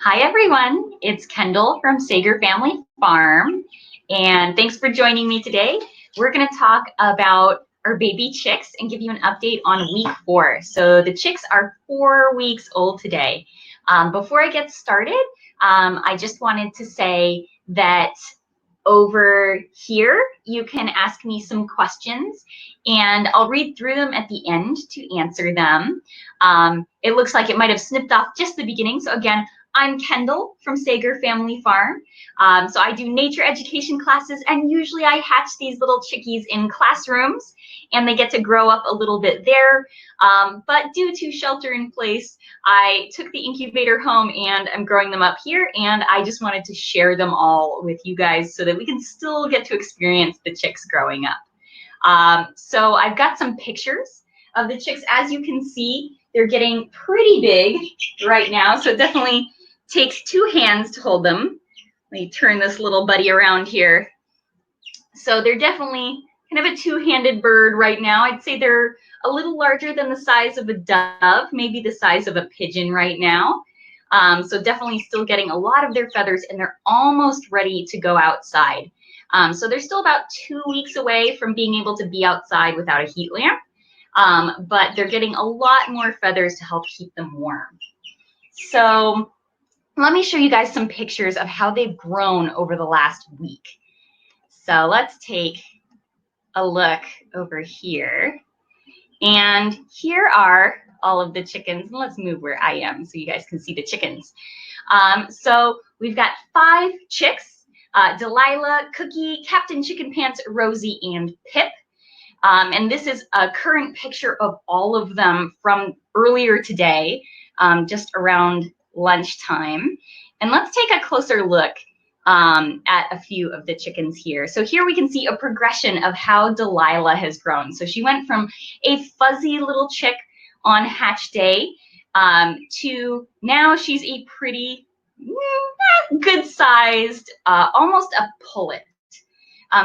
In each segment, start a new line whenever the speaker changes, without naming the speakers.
Hi everyone, it's Kendall from Sager Family Farm, and thanks for joining me today. We're going to talk about our baby chicks and give you an update on week 4. So the chicks are 4 weeks old today. Before I get started, I just wanted to say that over here, you can ask me some questions and I'll read through them at the end to answer them. It looks like it might have snipped off just the beginning. So again, I'm Kendall from Sager Family Farm. So I do nature education classes, and usually I hatch these little chickies in classrooms and they get to grow up a little bit there. But due to shelter in place, I took the incubator home and I'm growing them up here, and I just wanted to share them all with you guys so that we can still get to experience the chicks growing up. So I've got some pictures of the chicks. As you can see, they're getting pretty big right now, so it definitely takes 2 hands to hold them. Let me turn this little buddy around here. So they're definitely kind of a 2-handed bird right now. I'd say they're a little larger than the size of a dove, maybe the size of a pigeon right now. So definitely still getting a lot of their feathers, and they're almost ready to go outside. So they're still about 2 weeks away from being able to be outside without a heat lamp, but they're getting a lot more feathers to help keep them warm. So let me show you guys some pictures of how they've grown over the last week. So let's take a look over here. And here are all of the chickens. Let's move where I am so you guys can see the chickens. So we've got 5 chicks, Delilah, Cookie, Captain Chicken Pants, Rosie, and Pip. And this is a current picture of all of them from earlier today, just around lunchtime. And let's take a closer look at a few of the chickens here. So here we can see a progression of how Delilah has grown. So she went from a fuzzy little chick on hatch day to now she's a pretty good-sized, almost a pullet.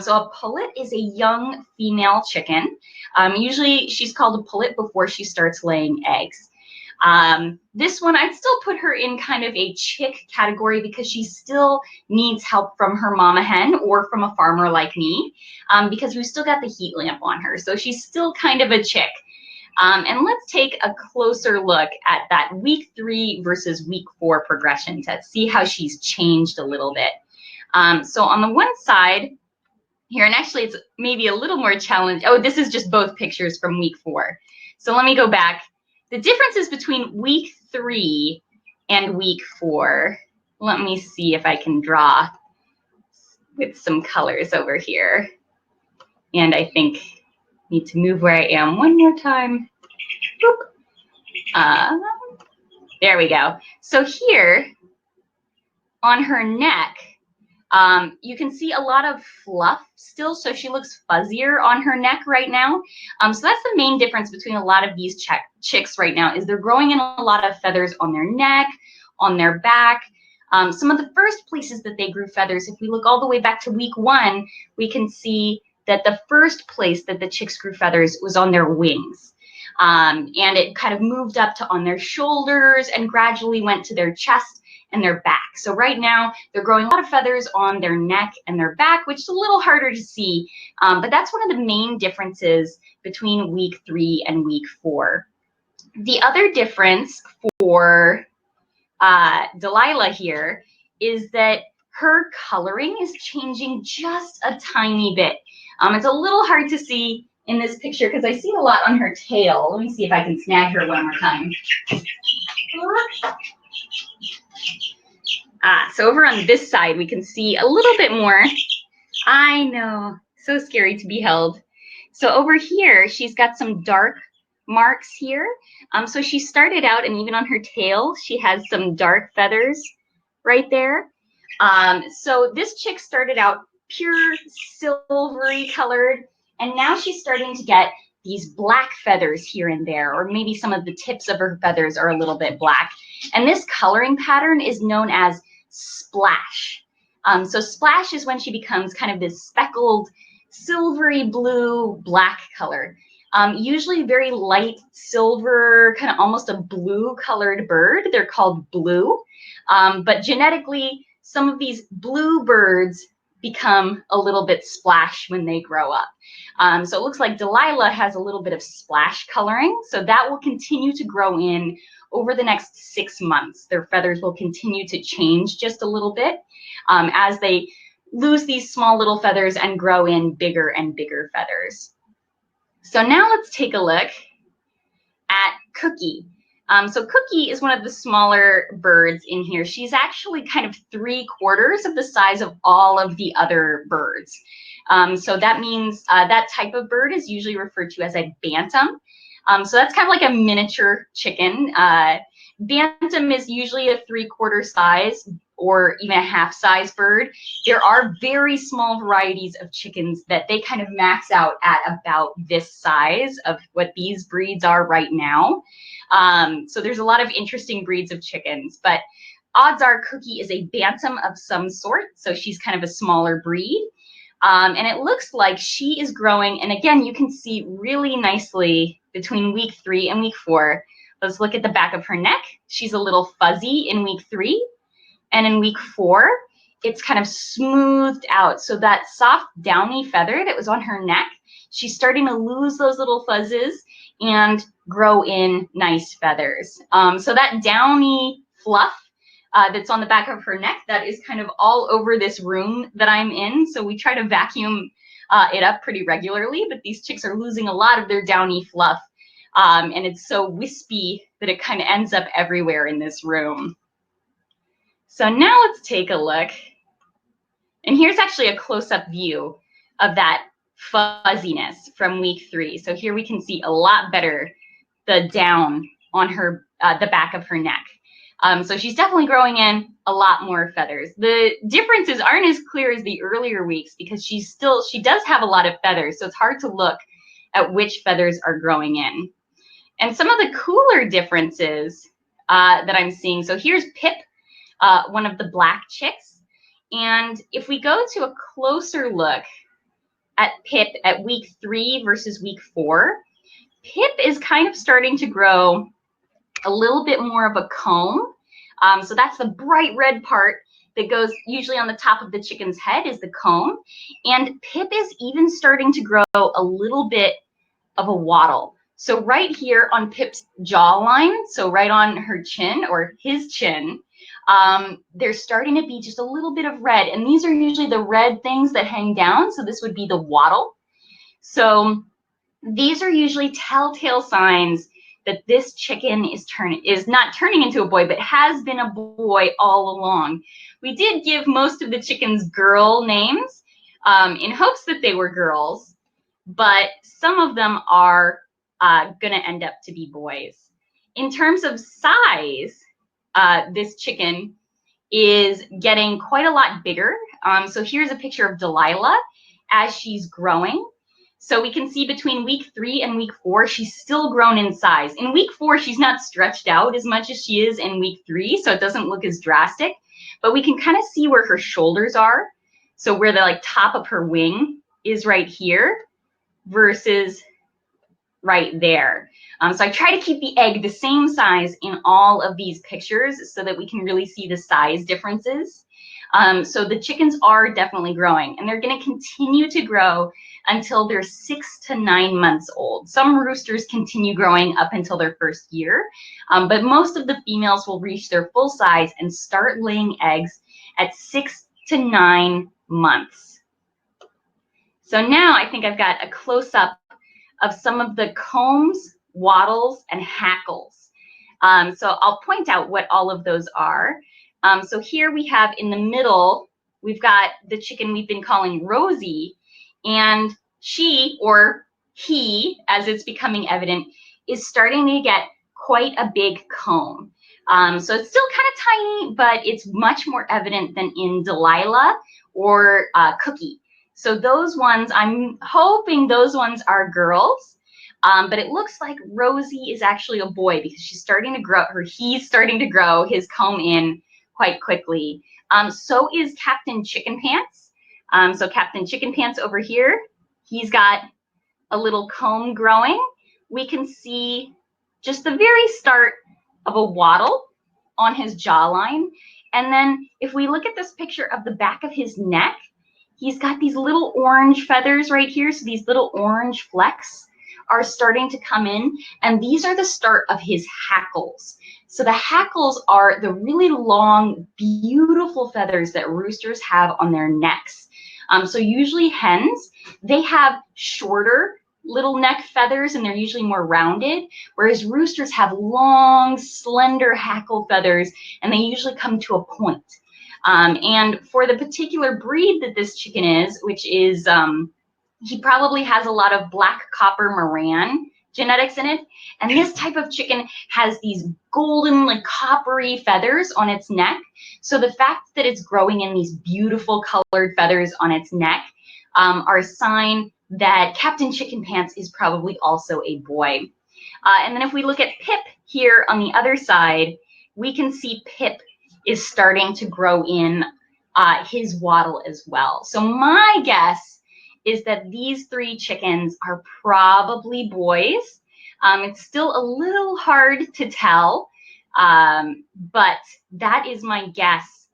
So a pullet is a young female chicken. Usually she's called a pullet before she starts laying eggs. This one, I'd still put her in kind of a chick category because she still needs help from her mama hen or from a farmer like me, because we've still got the heat lamp on her. So she's still kind of a chick. And let's take a closer look at that week 3 versus week 4 progression to see how she's changed a little bit. So on the one side here, and actually it's maybe a little more challenging. Oh, this is just both pictures from week 4. So let me go back. The differences between week 3 and week 4, let me see if I can draw with some colors over here. And I think I need to move where I am one more time. There we go. So here on her neck, you can see a lot of fluff still, so she looks fuzzier on her neck right now. So that's the main difference between a lot of these chicks right now, is they're growing in a lot of feathers on their neck, on their back. Some of the first places that they grew feathers, if we look all the way back to week 1, we can see that the first place that the chicks grew feathers was on their wings. And it kind of moved up to on their shoulders and gradually went to their chest and their back. So right now they're growing a lot of feathers on their neck and their back, which is a little harder to see, but that's one of the main differences between week 3 and week 4. The other difference for Delilah here is that her coloring is changing just a tiny bit. It's a little hard to see in this picture because I see a lot on her tail. Let me see if I can snag her one more time. So over on this side, we can see a little bit more. I know, so scary to be held. So over here, she's got some dark marks here. So she started out, and even on her tail, she has some dark feathers right there. So this chick started out pure silvery colored, and now she's starting to get these black feathers here and there, or maybe some of the tips of her feathers are a little bit black. And this coloring pattern is known as splash. So splash is when she becomes kind of this speckled, silvery blue, black color. Usually very light silver, kind of almost a blue colored bird. They're called blue. But genetically, some of these blue birds become a little bit splash when they grow up. So it looks like Delilah has a little bit of splash coloring. So that will continue to grow in over the next 6 months. Their feathers will continue to change just a little bit as they lose these small little feathers and grow in bigger and bigger feathers. So now let's take a look at Cookie. So Cookie is one of the smaller birds in here. She's actually kind of 3/4 of the size of all of the other birds. So that means that type of bird is usually referred to as a bantam. So that's kind of like a miniature chicken. Bantam is usually a 3/4 size or even a half size bird. There are very small varieties of chickens that they kind of max out at about this size of what these breeds are right now. So there's a lot of interesting breeds of chickens, but odds are Cookie is a bantam of some sort. So she's kind of a smaller breed. And it looks like she is growing. And again, you can see really nicely between week 3 and week 4. Let's look at the back of her neck. She's a little fuzzy in week 3. And in week 4, it's kind of smoothed out. So that soft downy feather that was on her neck, she's starting to lose those little fuzzes and grow in nice feathers. So that downy fluff that's on the back of her neck, that is kind of all over this room that I'm in. So we try to vacuum it up pretty regularly, but these chicks are losing a lot of their downy fluff. And it's so wispy that it kind of ends up everywhere in this room. So now let's take a look. And here's actually a close-up view of that fuzziness from week 3. So here we can see a lot better the down on her, the back of her neck. So she's definitely growing in a lot more feathers. The differences aren't as clear as the earlier weeks because she does have a lot of feathers. So it's hard to look at which feathers are growing in. And some of the cooler differences that I'm seeing. So here's Pip, one of the black chicks. And if we go to a closer look at Pip at week 3 versus week 4, Pip is kind of starting to grow a little bit more of a comb. So that's the bright red part that goes usually on the top of the chicken's head is the comb. And Pip is even starting to grow a little bit of a wattle. So right here on Pip's jawline, so right on her chin or his chin, there's starting to be just a little bit of red. And these are usually the red things that hang down. So this would be the wattle. So these are usually telltale signs that this chicken is not turning into a boy, but has been a boy all along. We did give most of the chickens girl names in hopes that they were girls, but some of them are going to end up to be boys. In terms of size, this chicken is getting quite a lot bigger. So here's a picture of Delilah as she's growing. So we can see between week 3 and week 4, she's still grown in size. In week 4, she's not stretched out as much as she is in week 3, so it doesn't look as drastic. But we can kind of see where her shoulders are. So where the top of her wing is right here versus right there. So I try to keep the egg the same size in all of these pictures so that we can really see the size differences. So the chickens are definitely growing, and they're going to continue to grow until they're 6 to 9 months old. Some roosters continue growing up until their first year, but most of the females will reach their full size and start laying eggs at 6 to 9 months. So now I think I've got a close-up of some of the combs, wattles, and hackles. So I'll point out what all of those are. So here we have in the middle, we've got the chicken we've been calling Rosie, and she, or he, as it's becoming evident, is starting to get quite a big comb. So it's still kind of tiny, but it's much more evident than in Delilah or Cookie. So those ones, I'm hoping those ones are girls, but it looks like Rosie is actually a boy because she's starting to grow, or he's starting to grow his comb in quite quickly. So is Captain Chicken Pants. So Captain Chicken Pants over here, he's got a little comb growing, we can see just the very start of a wattle on his jawline. And then if we look at this picture of the back of his neck, he's got these little orange feathers right here. So these little orange flecks are starting to come in, and these are the start of his hackles. So the hackles are the really long, beautiful feathers that roosters have on their necks. So usually hens, they have shorter little neck feathers, and they're usually more rounded, whereas roosters have long, slender hackle feathers, and they usually come to a point. And for the particular breed that this chicken is, which is, he probably has a lot of black copper Moran genetics in it. And this type of chicken has these golden, like coppery feathers on its neck. So the fact that it's growing in these beautiful colored feathers on its neck are a sign that Captain Chicken Pants is probably also a boy. And then if we look at Pip here on the other side, we can see Pip is starting to grow in his wattle as well. So my guess is that these three chickens are probably boys. It's still a little hard to tell, but that is my guess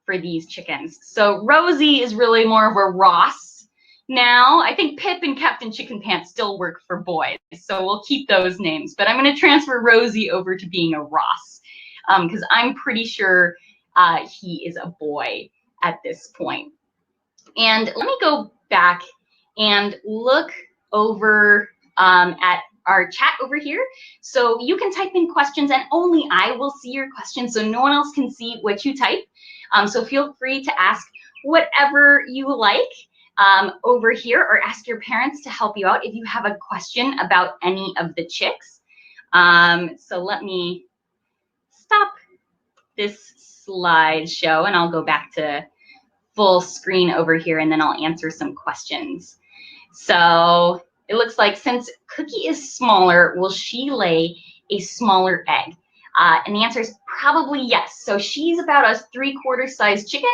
for these chickens. So Rosie is really more of a Ross now. I think Pip and Captain Chicken Pants still work for boys, so we'll keep those names. But I'm going to transfer Rosie over to being a Ross because I'm pretty sure he is a boy at this point. And let me go back and look over at our chat over here. So you can type in questions, and only I will see your questions, so no one else can see what you type. So feel free to ask whatever you like over here, or ask your parents to help you out if you have a question about any of the chicks. So let me stop this slideshow, and I'll go back to full screen over here, and then I'll answer some questions. So it looks like, since Cookie is smaller, will she lay a smaller egg? And the answer is probably yes. So she's about a 3/4 size chicken,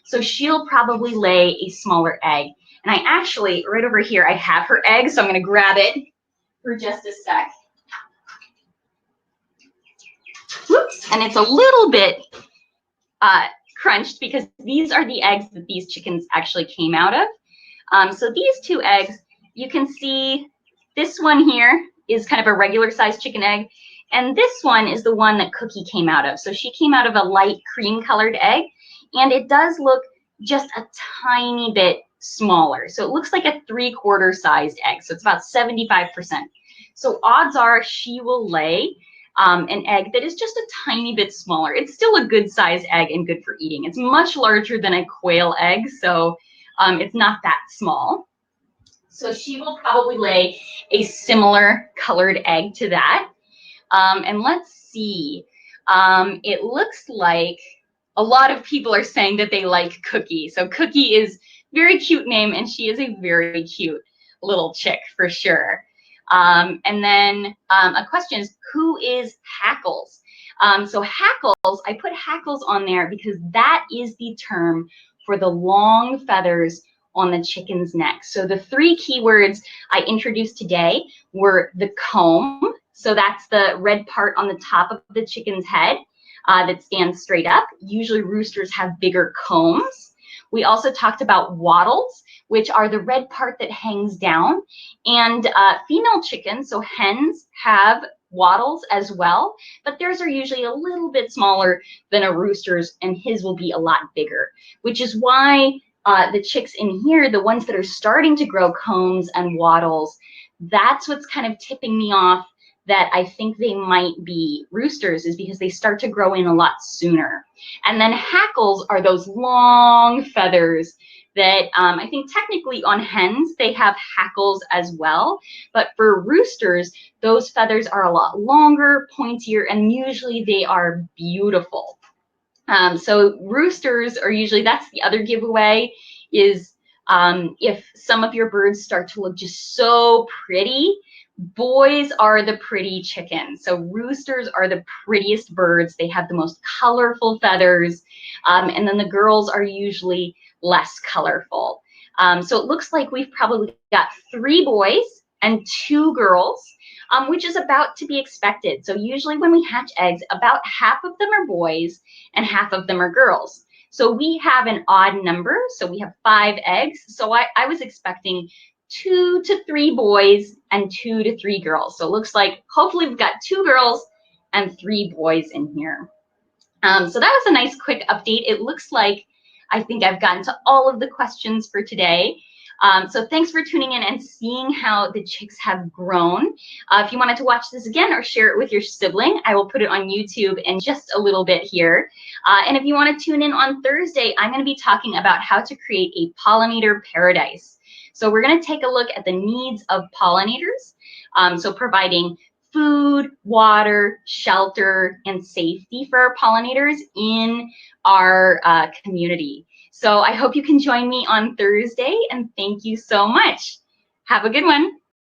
so she'll probably lay a smaller egg. And I actually, right over here, I have her egg, so I'm going to grab it for just a sec. Whoops, and it's a little bit crunched because these are the eggs that these chickens actually came out of. So these two eggs, you can see this one here is kind of a regular sized chicken egg, and this one is the one that Cookie came out of. So she came out of a light cream colored egg, and it does look just a tiny bit smaller. So it looks like a 3/4 sized egg. So it's about 75%. So odds are she will lay an egg that is just a tiny bit smaller. It's still a good size egg and good for eating. It's much larger than a quail egg, so it's not that small. So she will probably lay a similar colored egg to that. And let's see. It looks like a lot of people are saying that they like Cookie. So Cookie is a very cute name, and she is a very cute little chick for sure. And then a question is, who is Hackles? So Hackles, I put Hackles on there because that is the term for the long feathers on the chicken's neck. So the three keywords I introduced today were the comb. So that's the red part on the top of the chicken's head that stands straight up. Usually roosters have bigger combs. We also talked about wattles, which are the red part that hangs down. And female chickens, so hens, have wattles as well, but theirs are usually a little bit smaller than a rooster's, and his will be a lot bigger, which is why the chicks in here, the ones that are starting to grow combs and wattles, that's what's kind of tipping me off that I think they might be roosters, is because they start to grow in a lot sooner. And then hackles are those long feathers that I think technically on hens, they have hackles as well. But for roosters, those feathers are a lot longer, pointier, and usually they are beautiful. So roosters are usually, that's the other giveaway, is if some of your birds start to look just so pretty, boys are the pretty chickens. So roosters are the prettiest birds. They have the most colorful feathers. And then the girls are usually less colorful. So it looks like we've probably got 3 boys and 2 girls, which is about to be expected. So usually when we hatch eggs, about half of them are boys and half of them are girls. So we have an odd number. So we have 5 eggs. So I was expecting 2 to 3 boys and 2 to 3 girls. So it looks like hopefully we've got 2 girls and 3 boys in here. So that was a nice quick update. It looks like I think I've gotten to all of the questions for today. So thanks for tuning in and seeing how the chicks have grown. If you wanted to watch this again or share it with your sibling, I will put it on YouTube in just a little bit here. And if you want to tune in on Thursday, I'm going to be talking about how to create a pollinator paradise. So we're going to take a look at the needs of pollinators. So providing food, water, shelter, and safety for our pollinators in our community. So I hope you can join me on Thursday, and thank you so much. Have a good one.